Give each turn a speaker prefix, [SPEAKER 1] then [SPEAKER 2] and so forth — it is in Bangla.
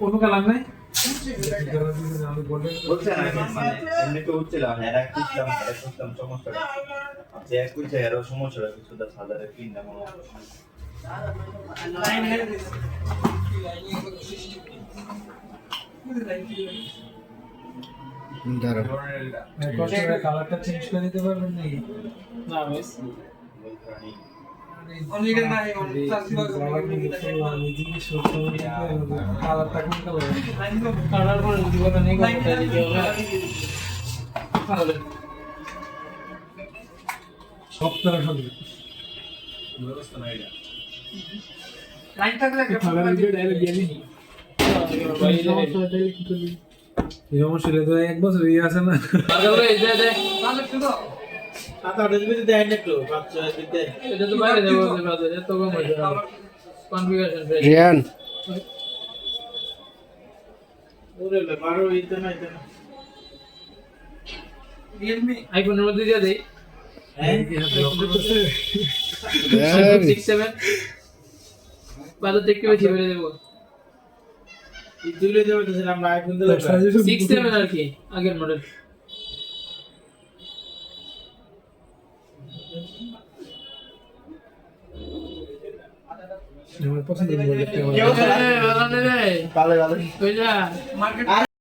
[SPEAKER 1] কোনো কালার নাই
[SPEAKER 2] বলছে না মানে এমনিতে উঠছিল না এটা সিস্টেম সমস্যাটা যে একই জায়গায় সমস্যাটা কিছু 10,000 পিন না কোনো
[SPEAKER 1] কালারটা চেঞ্জ করে দিতে পারবেন নাকি না মিস অনেক না এই কালারটা কোন কালার করে জীবনে নেই কথা দিতে হবে সব কালার হবে ব্যবস্থা নাই এটা লাইন থাকলে একটা কালার দিয়ে ডাইরেক্ট দিয়ে দিই এই সমস্যা তো এক বছর ইয়ে আছে না আরে এই যে দে তাহলে কি তো আতা ডিসপ্লে দেয় না একটু বাচ্চা দিতে এটা তো বাইরে দেব বাজারে এত কম হয়ে যাবে কনফিগারেশন
[SPEAKER 3] রিয়ান
[SPEAKER 1] ওরে লে মারো ইতে না Realme আইফোনের মধ্যে দিয়ে দেই হ্যাঁ 67 বাজার দেখতে বেশি বেড়ে দেব দিলে যাবে তো আমরা আইফোন দিলে 67 আর কি আগের মডেল আমার পছন্দের মডেল কেউ ভালো নেই ভালো ওই যা মার্কেট